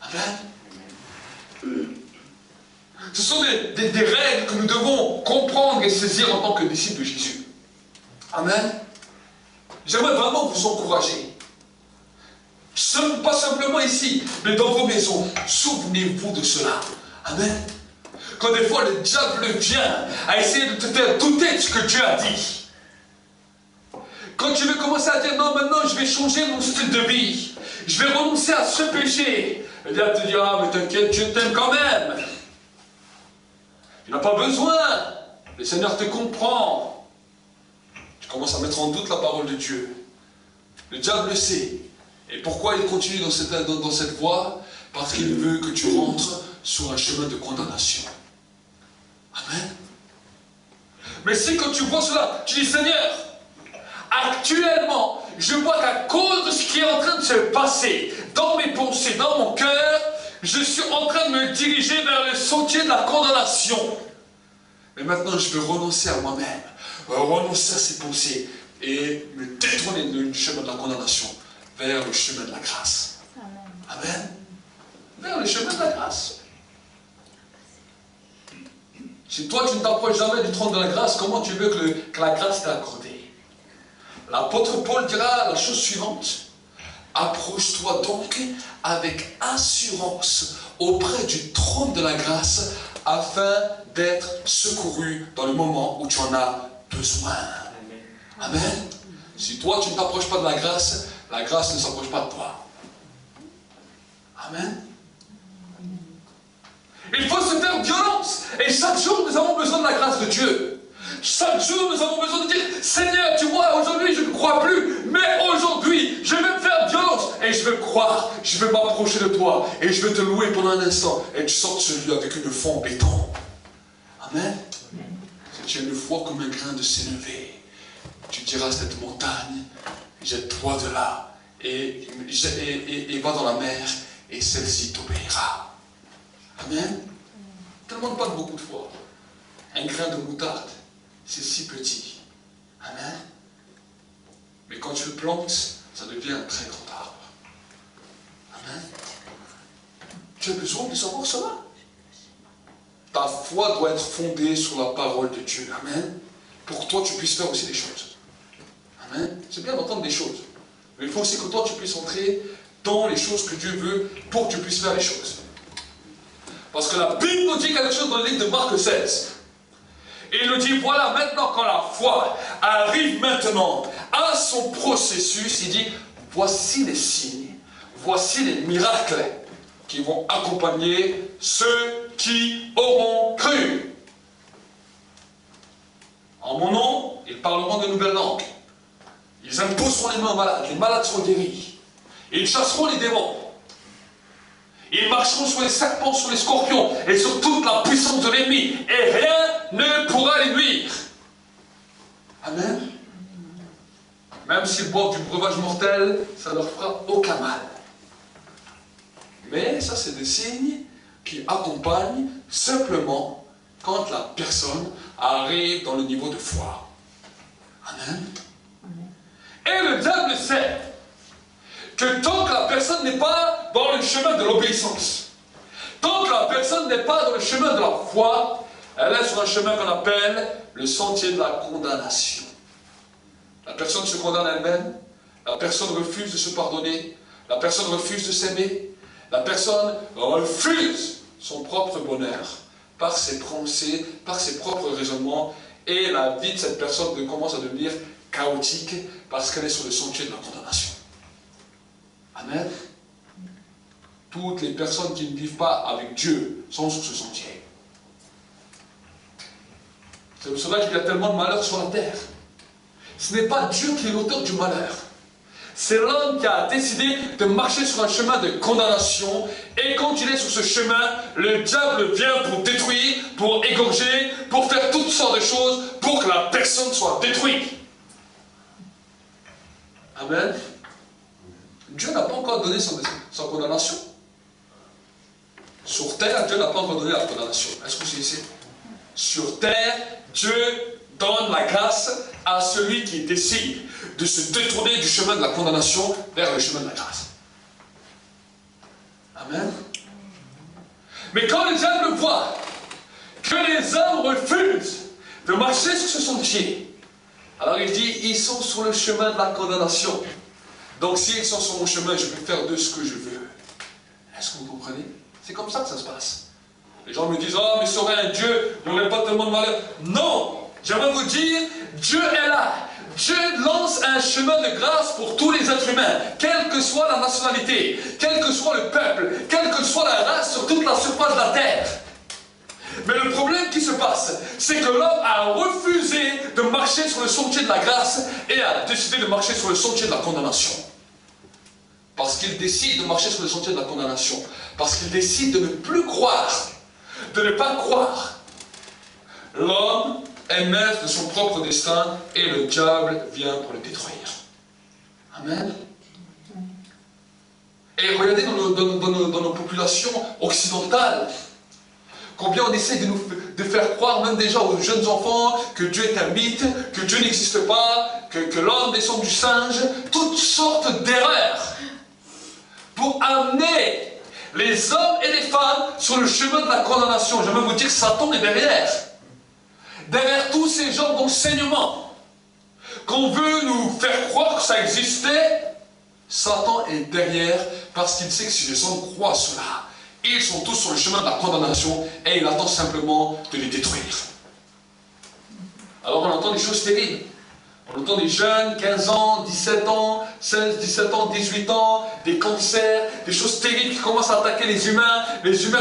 Amen. Ce sont des règles que nous devons comprendre et saisir en tant que disciples de Jésus. Amen. J'aimerais vraiment vous encourager. pas simplement ici, mais dans vos maisons. Souvenez-vous de cela. Amen. Quand des fois le diable vient à essayer de te faire douter de ce que Dieu a dit. Quand tu veux commencer à dire non, maintenant je vais changer mon style de vie, je vais renoncer à ce péché, le diable te dira, ah, mais t'inquiète, Dieu t'aime quand même. Tu n'as pas besoin, le Seigneur te comprend. Tu commences à mettre en doute la parole de Dieu. Le diable le sait. Et pourquoi il continue dans cette voie? Parce qu'il veut que tu rentres sur un chemin de condamnation. Amen. Mais si quand tu vois cela, tu dis, Seigneur, actuellement, je vois qu'à cause de ce qui est en train de se passer dans mes pensées, dans mon cœur, je suis en train de me diriger vers le sentier de la condamnation. Mais maintenant, je veux renoncer à moi-même, renoncer à ces pensées et me détourner du chemin de la condamnation vers le chemin de la grâce. Amen. Vers le chemin de la grâce. Si toi, tu ne t'approches jamais du trône de la grâce, comment tu veux que la grâce t'ait accordée? L'apôtre Paul dira la chose suivante. Approche-toi donc avec assurance auprès du trône de la grâce afin d'être secouru dans le moment où tu en as besoin. Amen. Si toi, tu ne t'approches pas de la grâce ne s'approche pas de toi. Amen. Il faut se faire violence. Et chaque jour, nous avons besoin de la grâce de Dieu. Chaque jour, nous avons besoin de dire, Seigneur, tu vois, aujourd'hui, je ne crois plus. Mais aujourd'hui, je vais me faire violence. Et je veux croire, je veux m'approcher de toi. Et je veux te louer pendant un instant. Et tu sors de ce lieu avec une foi en béton. Amen. Si tu as une foi comme un grain de sénévé, tu diras à cette montagne, jette-toi de là. Et va dans la mer. Et celle-ci t'obéira. Amen. Ça ne demande pas beaucoup de foi. Un grain de moutarde, c'est si petit. Amen. Mais quand tu le plantes, ça devient un très grand arbre. Amen. Tu as besoin de savoir cela. Ta foi doit être fondée sur la parole de Dieu. Amen. Pour que toi, tu puisses faire aussi des choses. Amen. C'est bien d'entendre des choses. Mais il faut aussi que toi, tu puisses entrer dans les choses que Dieu veut pour que tu puisses faire les choses. Parce que la Bible nous dit quelque chose dans le livre de Marc 16. Et il nous dit, voilà, maintenant quand la foi arrive maintenant à son processus, il dit, voici les signes, voici les miracles qui vont accompagner ceux qui auront cru. En mon nom, ils parleront de nouvelles langues. Ils imposeront les mains aux malades, les malades seront guéris. Ils chasseront les démons. Ils marcheront sur les serpents, sur les scorpions et sur toute la puissance de l'ennemi. Et rien ne pourra les nuire. Amen. Même s'ils boivent du breuvage mortel, ça ne leur fera aucun mal. Mais ça, c'est des signes qui accompagnent simplement quand la personne arrive dans le niveau de foi. Amen. Et le diable sait que tant que la personne n'est pas dans le chemin de l'obéissance, tant que la personne n'est pas dans le chemin de la foi, elle est sur un chemin qu'on appelle le sentier de la condamnation. La personne se condamne elle-même, la personne refuse de se pardonner, la personne refuse de s'aimer, la personne refuse son propre bonheur par ses pensées, par ses propres raisonnements, et la vie de cette personne commence à devenir chaotique parce qu'elle est sur le sentier de la condamnation. Amen. Toutes les personnes qui ne vivent pas avec Dieu sont sur ce sentier. C'est pour cela qu'il y a tellement de malheur sur la terre. Ce n'est pas Dieu qui est l'auteur du malheur. C'est l'homme qui a décidé de marcher sur un chemin de condamnation. Et quand il est sur ce chemin, le diable vient pour détruire, pour égorger, pour faire toutes sortes de choses pour que la personne soit détruite. Amen. Dieu n'a pas encore donné sa condamnation. Sur terre, Dieu n'a pas encore donné la condamnation. Est-ce que vous ici? Sur terre, Dieu donne la grâce à celui qui décide de se détourner du chemin de la condamnation vers le chemin de la grâce. Amen. Mais quand le diable voit que les hommes refusent de marcher sur ce sentier, alors il dit, ils sont sur le chemin de la condamnation. Donc s'ils sont sur mon chemin, je peux faire d'eux ce que je veux. Est-ce que vous comprenez? C'est comme ça que ça se passe. Les gens me disent, oh, mais serait un Dieu, il n'y aurait pas tellement de malheur. Non! J'aimerais vous dire, Dieu est là. Dieu lance un chemin de grâce pour tous les êtres humains, quelle que soit la nationalité, quel que soit le peuple, quelle que soit la race sur toute la surface de la terre. Mais le problème qui se passe, c'est que l'homme a refusé de marcher sur le sentier de la grâce et a décidé de marcher sur le sentier de la condamnation. Parce qu'il décide de marcher sur le sentier de la condamnation. Parce qu'il décide de ne plus croire, de ne pas croire. L'homme est maître de son propre destin et le diable vient pour le détruire. Amen. Et regardez dans nos populations occidentales, combien on essaie de faire croire, même déjà aux jeunes enfants, que Dieu est un mythe, que Dieu n'existe pas, que l'homme descend du singe, toutes sortes d'erreurs pour amener les hommes et les femmes sur le chemin de la condamnation. Je veux vous dire que Satan est derrière. Derrière tous ces genres d'enseignements qu'on veut nous faire croire que ça existait, Satan est derrière parce qu'il sait que si les hommes croient cela, ils sont tous sur le chemin de la condamnation et il attend simplement de les détruire. Alors on entend des choses terribles. On entend des jeunes, 15 ans, 17 ans, 16, 17 ans, 18 ans, des cancers, des choses terribles qui commencent à attaquer les humains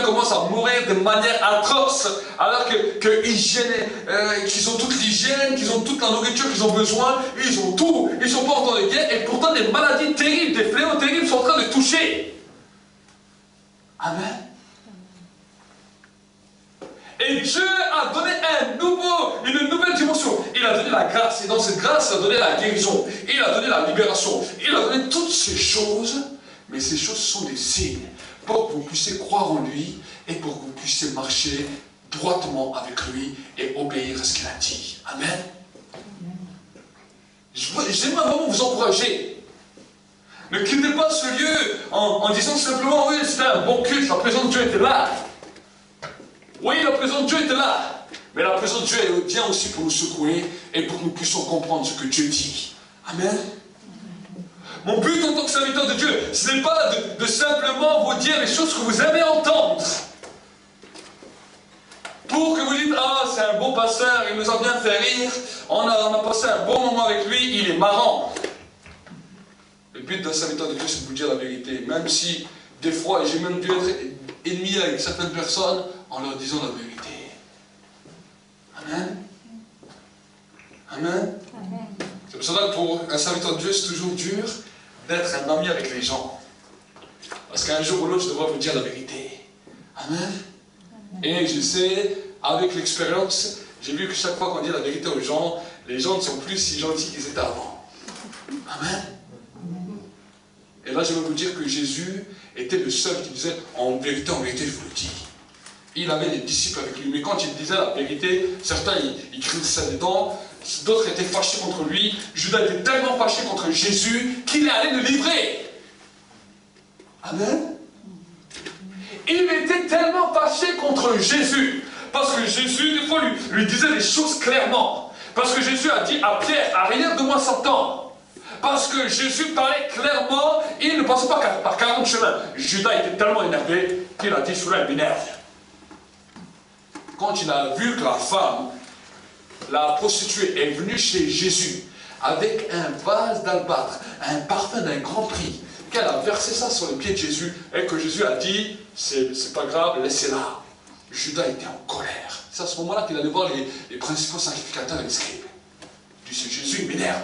commencent à mourir de manière atroce, alors qu'ils ont toute l'hygiène, qu'ils ont toute la nourriture qu'ils ont besoin, ils ont tout, ils ne sont pas en temps de guerre, et pourtant des maladies terribles, des fléaux terribles sont en train de toucher. Amen. Et Dieu a donné une nouvelle dimension. Il a donné la grâce. Et dans cette grâce, il a donné la guérison. Il a donné la libération. Il a donné toutes ces choses. Mais ces choses sont des signes pour que vous puissiez croire en lui et pour que vous puissiez marcher droitement avec lui et obéir à ce qu'il a dit. Amen. J'aimerais vraiment vous encourager. Ne quittez pas ce lieu en disant simplement, oui, c'était un bon culte, la présence de Dieu était là. Oui, la présence de Dieu était là, mais la présence de Dieu vient aussi pour nous secouer et pour que nous puissions comprendre ce que Dieu dit. Amen. Mon but en tant que serviteur de Dieu, ce n'est pas de simplement vous dire les choses que vous aimez entendre. Pour que vous dites, ah, c'est un bon pasteur, il nous a bien fait rire, on a passé un bon moment avec lui, il est marrant. Le but d'un serviteur de Dieu, c'est de vous dire la vérité, même si des fois, j'ai même dû être ennemi avec certaines personnes, en leur disant la vérité. Amen. Amen. C'est pour cela que pour un serviteur de Dieu, c'est toujours dur d'être un ami avec les gens. Parce qu'un jour ou l'autre, je devrais vous dire la vérité. Amen. Et je sais, avec l'expérience, j'ai vu que chaque fois qu'on dit la vérité aux gens, les gens ne sont plus si gentils qu'ils étaient avant. Amen. Et là, je veux vous dire que Jésus était le seul qui disait, en vérité, je vous le dis. Il avait des disciples avec lui, mais quand il disait la vérité, certains ils crissaient dedans, d'autres étaient fâchés contre lui. Judas était tellement fâché contre Jésus qu'il allait le livrer. Amen. Il était tellement fâché contre Jésus, parce que Jésus, des fois, lui disait les choses clairement. Parce que Jésus a dit à Pierre, arrière de moi Satan. Parce que Jésus parlait clairement, il ne passait pas par 40 chemins. Judas était tellement énervé qu'il a dit, celui-là, il m'énerve. Quand il a vu que la femme, la prostituée, est venue chez Jésus avec un vase d'albâtre, un parfum d'un grand prix, qu'elle a versé ça sur les pieds de Jésus, et que Jésus a dit, c'est pas grave, laissez-la. Judas était en colère. C'est à ce moment-là qu'il allait voir les principaux sacrificateurs et les scribes. Il dit, c'est Jésus, il m'énerve.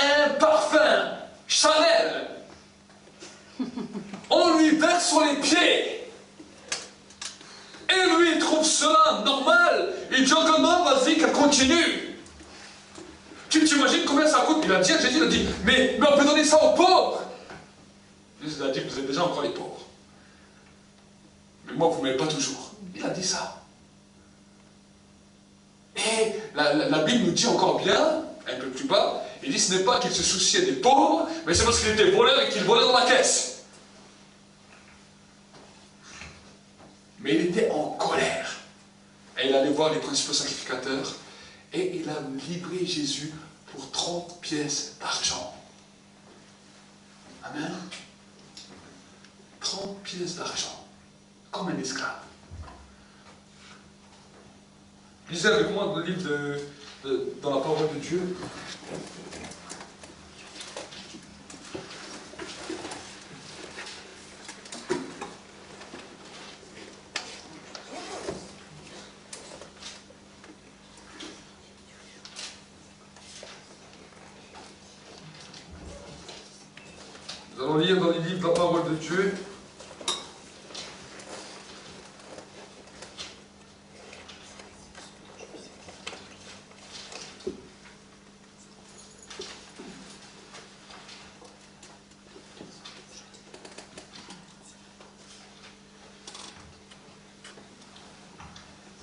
Un parfum, Chanel, on lui verse sur les pieds. Et lui, il trouve cela normal. Il dit, oh non, vas-y, qu'elle continue. Tu t'imagines combien ça coûte? Il a dit à Jésus, il a dit, mais on peut donner ça aux pauvres. Jésus a dit, vous êtes déjà encore les pauvres. Mais moi, vous ne m'aimez pas toujours. Il a dit ça. Et la Bible nous dit encore bien, un peu plus bas, il dit, ce n'est pas qu'il se souciait des pauvres, mais c'est parce qu'il était voleur et qu'il volait dans la caisse. Mais il était en colère. Et il allait voir les principaux sacrificateurs. Et il a livré Jésus pour 30 pièces d'argent. pièce d'argent, comme un esclave. Lisez avec moi le livre dans la parole de Dieu. Nous allons lire dans les livres la parole de Dieu.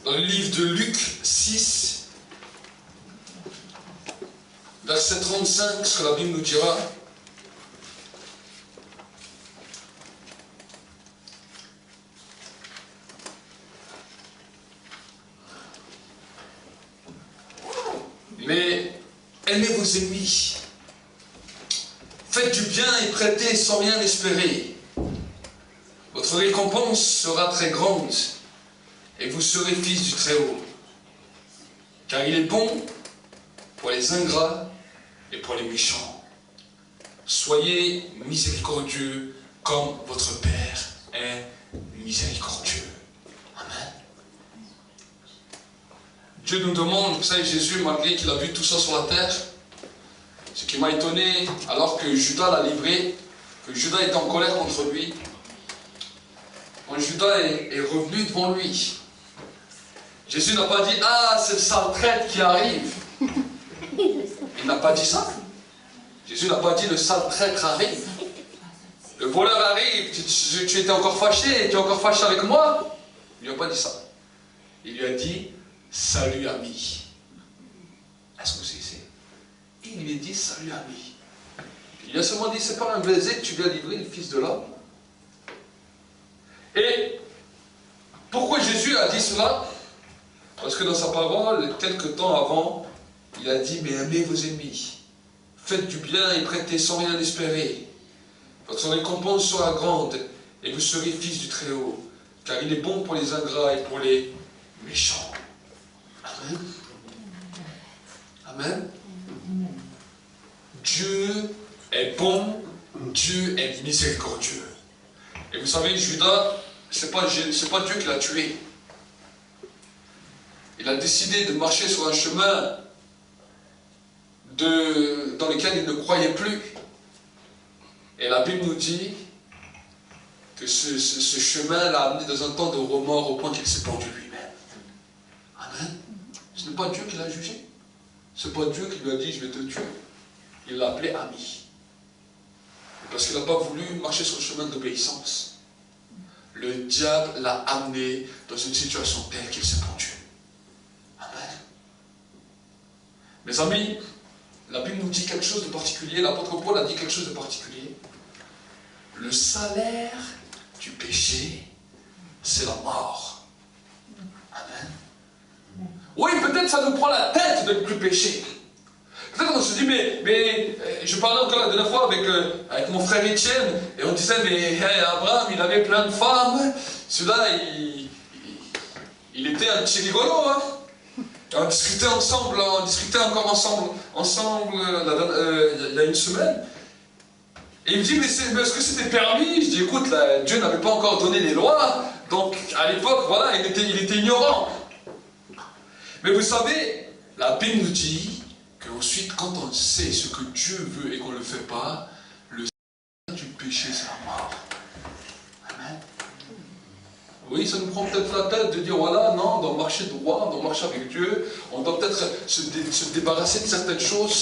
Dans le livre de Luc 6, verset 35, ce que la Bible nous dira. Mais aimez vos ennemis, faites du bien et prêtez sans rien espérer. Votre récompense sera très grande et vous serez fils du Très-Haut. Car il est bon pour les ingrats et pour les méchants. Soyez miséricordieux comme votre Père est miséricordieux. Amen. Dieu nous demande, vous savez, Jésus, malgré qu'il a vu tout ça sur la terre, ce qui m'a étonné, alors que Judas l'a livré, que Judas était en colère contre lui, quand Judas est revenu devant lui, Jésus n'a pas dit « Ah, c'est le sale traître qui arrive ». Il n'a pas dit ça. Jésus n'a pas dit « Le sale traître arrive ». Le voleur arrive, tu étais encore fâché, tu es encore fâché avec moi. Il ne lui a pas dit ça. Il lui a dit « Salut ami ». Est-ce que vous savez? Il lui a dit « Salut ami ». Il a seulement dit « C'est pas un baiser que tu viens livrer, le fils de l'homme ». Et pourquoi Jésus a dit cela? Parce que dans sa parole, quelques temps avant, il a dit « Mais aimez vos ennemis, faites du bien et prêtez sans rien espérer. Votre récompense sera grande et vous serez fils du Très-Haut, car il est bon pour les ingrats et pour les méchants. » Amen. Amen. Dieu est bon, Dieu est miséricordieux. Et vous savez, Judas, c'est pas Dieu qui l'a tué. Il a décidé de marcher sur un chemin dans lequel il ne croyait plus. Et la Bible nous dit que ce chemin l'a amené dans un temps de remords au point qu'il s'est pendu lui-même. Amen. Ce n'est pas Dieu qui l'a jugé. Ce n'est pas Dieu qui lui a dit « je vais te tuer ». Il l'a appelé ami. Parce qu'il n'a pas voulu marcher sur le chemin d'obéissance. Le diable l'a amené dans une situation telle qu'il s'est pendu. Amen. Mes amis, la Bible nous dit quelque chose de particulier. L'apôtre Paul a dit quelque chose de particulier. Le salaire du péché, c'est la mort. Amen. Oui, peut-être ça nous prend la tête de ne plus pécher. Peut-être on se dit, mais je parlais encore la dernière fois avec mon frère Étienne, et on disait, mais hey, Abraham, il avait plein de femmes, celui-là, il était un petit rigolo, hein. On discutait ensemble, il y a une semaine. Et il me dit, mais est-ce que c'était permis? Je dis, écoute, là, Dieu n'avait pas encore donné les lois, donc à l'époque, voilà, il était ignorant. Mais vous savez, la Bible nous dit qu'ensuite, quand on sait ce que Dieu veut et qu'on ne le fait pas, le salaire du péché, c'est la mort. Amen. Oui, ça nous prend peut-être la tête de dire, voilà, non, on doit marcher droit, on doit marcher avec Dieu, on doit peut-être se débarrasser de certaines choses,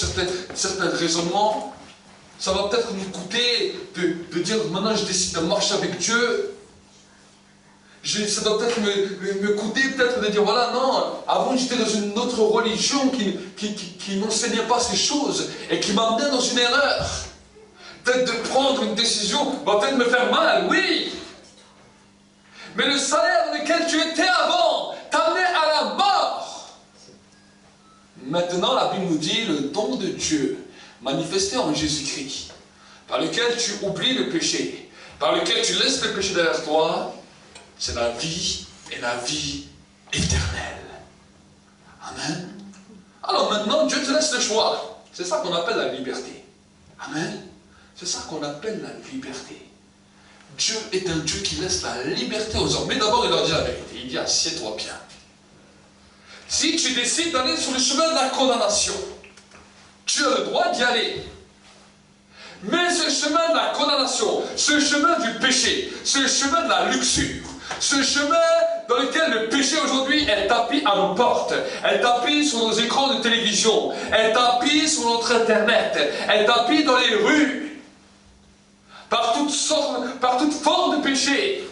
certains raisonnements. Ça va peut-être nous coûter de dire, maintenant je décide de marcher avec Dieu. Ça doit peut-être me coûter peut-être de dire, voilà, non, avant j'étais dans une autre religion qui n'enseignait pas ces choses et qui m'amenait dans une erreur. Peut-être de prendre une décision va peut-être me faire mal, oui. Mais le salaire dans lequel tu étais avant t'amenait à la mort. Maintenant, la Bible nous dit le don de Dieu manifesté en Jésus-Christ, par lequel tu oublies le péché, par lequel tu laisses le péché derrière toi, c'est la vie et la vie éternelle. Amen. Alors maintenant, Dieu te laisse le choix. C'est ça qu'on appelle la liberté. Amen. C'est ça qu'on appelle la liberté. Dieu est un Dieu qui laisse la liberté aux hommes. Mais d'abord, il leur dit la vérité. Il dit, assieds-toi bien. Si tu décides d'aller sur le chemin de la condamnation, tu as le droit d'y aller. Mais ce chemin de la condamnation, ce chemin du péché, ce chemin de la luxure, ce chemin dans lequel le péché aujourd'hui est tapis à nos portes, est tapis sur nos écrans de télévision, est tapis sur notre internet, est tapis dans les rues, par toutes sortes, par toute forme de péché,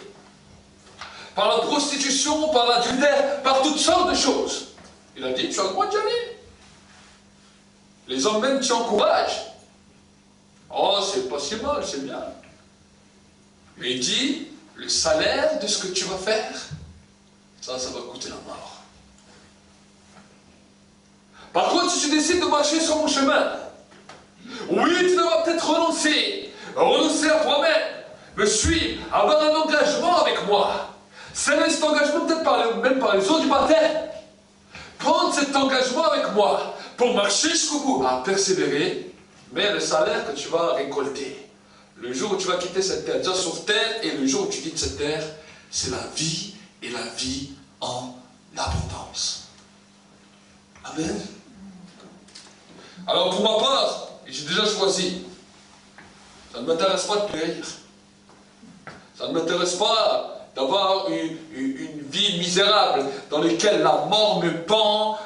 par la prostitution, par l'adultère, par toutes sortes de choses. Il a dit, tu as le droit d'y aller. Les hommes même t'y encouragent. Oh, c'est pas si mal, c'est bien. Mais il dit, le salaire de ce que tu vas faire, ça va coûter la mort. Par contre, si tu décides de marcher sur mon chemin, oui, tu devras peut-être renoncer à toi-même, me suivre, avoir un engagement avec moi. Sceller cet engagement peut-être même par les eaux du baptême. Prendre cet engagement avec moi pour marcher jusqu'au bout, à persévérer, mais le salaire que tu vas récolter, le jour où tu vas quitter cette terre, déjà sur terre, et le jour où tu quittes cette terre, c'est la vie et la vie en abondance. Amen. Alors pour ma part, j'ai déjà choisi. Ça ne m'intéresse pas de périr. Ça ne m'intéresse pas d'avoir une vie misérable dans laquelle la mort me pend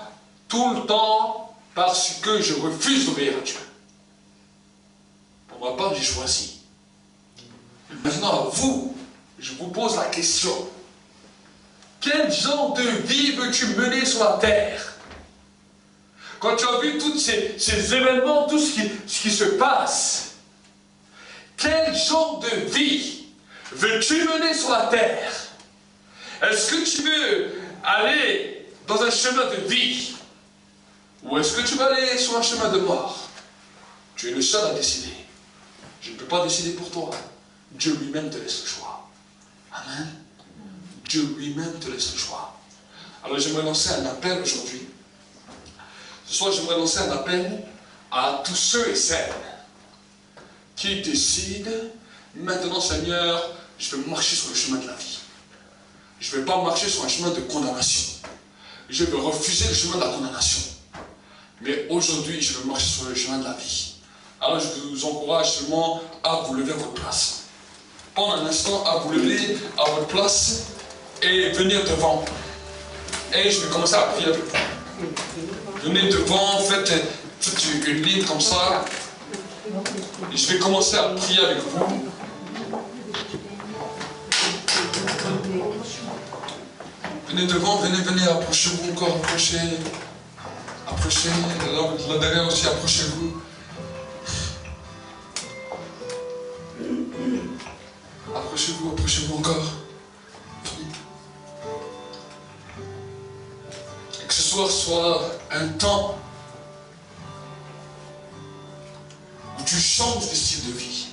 tout le temps parce que je refuse d'obéir à Dieu. Pour ma part, j'ai choisi. Maintenant, à vous, je vous pose la question. Quel genre de vie veux-tu mener sur la terre? Quand tu as vu tous ces événements, tout ce qui se passe, quel genre de vie veux-tu mener sur la terre? Est-ce que tu veux aller dans un chemin de vie? Ou est-ce que tu vas aller sur un chemin de mort? Tu es le seul à décider. Je ne peux pas décider pour toi. Dieu lui-même te laisse le choix. Amen. Dieu lui-même te laisse le choix. Alors j'aimerais lancer un appel aujourd'hui. Ce soir, j'aimerais lancer un appel à tous ceux et celles qui décident, maintenant Seigneur, je vais marcher sur le chemin de la vie. Je ne vais pas marcher sur un chemin de condamnation. Je vais refuser le chemin de la condamnation. Mais aujourd'hui, je vais marcher sur le chemin de la vie. Alors je vous encourage seulement à vous lever à votre place. Pendant un instant, à vous lever à votre place et venir devant. Et je vais commencer à prier avec vous. Venez devant, faites une ligne comme ça. Et je vais commencer à prier avec vous. Venez devant, venez, approchez-vous encore, approchez, là derrière aussi, approchez-vous. Approchez-vous encore. Et que ce soir soit un temps où tu changes de style de vie.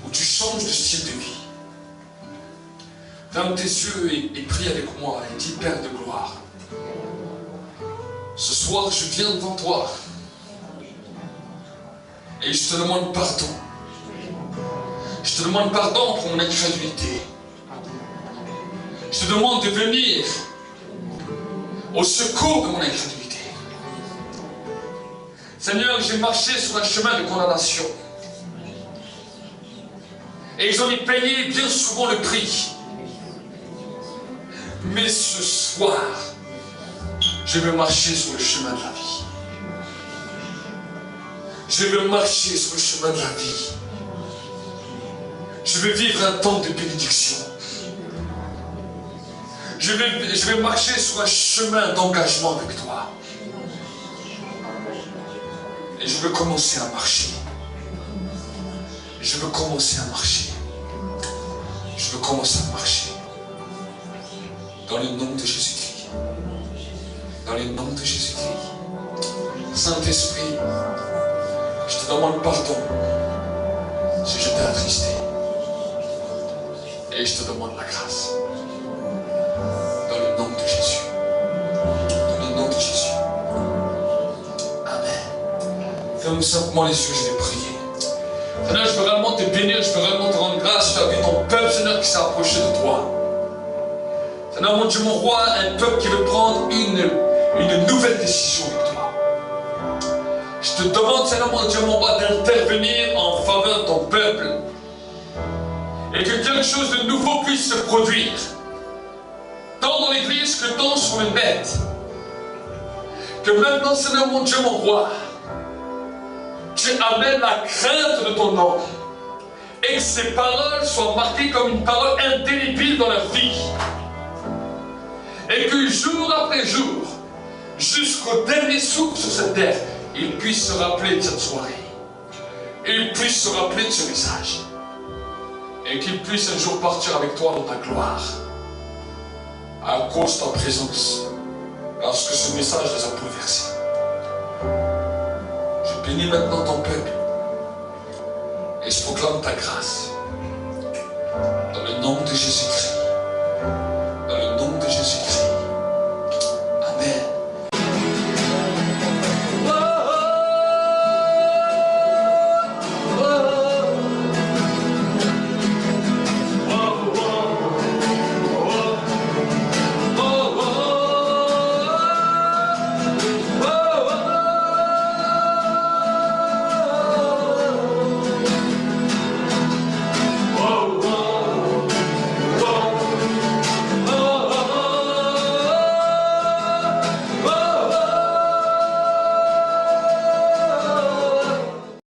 Où tu changes de style de vie. Ferme tes yeux et prie avec moi et dis, Père de gloire, ce soir je viens devant toi et je te demande pardon. Je te demande pardon pour mon incrédulité. Je te demande de venir au secours de mon incrédulité. Seigneur, j'ai marché sur un chemin de condamnation. Et j'en ai payé bien souvent le prix. Mais ce soir, je vais marcher sur le chemin de la vie. Je vais marcher sur le chemin de la vie. Je vais vivre un temps de bénédiction. Je vais marcher sur un chemin d'engagement avec toi. Et je veux commencer à marcher. Je veux commencer à marcher. Je veux commencer à marcher. Dans le nom de Jésus-Christ. Dans le nom de Jésus-Christ. Saint-Esprit, je te demande pardon si je t'ai attristé. Et je te demande la grâce. Dans le nom de Jésus. Dans le nom de Jésus. Amen. Ferme simplement les yeux, je vais prier. Seigneur, je veux réellement te bénir, je veux réellement te rendre grâce. Tu as vu ton peuple, Seigneur, qui s'est approché de toi. Seigneur, mon Dieu, mon roi, un peuple qui veut prendre une nouvelle décision avec toi. Je te demande, Seigneur, mon Dieu, mon roi, d'intervenir en faveur de ton peuple. Et que quelque chose de nouveau puisse se produire. Tant dans l'église que tant sur le net. Que maintenant, Seigneur, mon Dieu, mon roi, tu amènes la crainte de ton nom. Et que ces paroles soient marquées comme une parole indélébile dans leur vie. Et que jour après jour, jusqu'au dernier souffle sur cette terre, ils puissent se rappeler de cette soirée. Ils puissent se rappeler de ce message. Et qu'ils puissent un jour partir avec toi dans ta gloire. À cause de ta présence. Parce que ce message les a bouleversés. Je bénis maintenant ton peuple. Et je proclame ta grâce. Dans le nom de Jésus-Christ.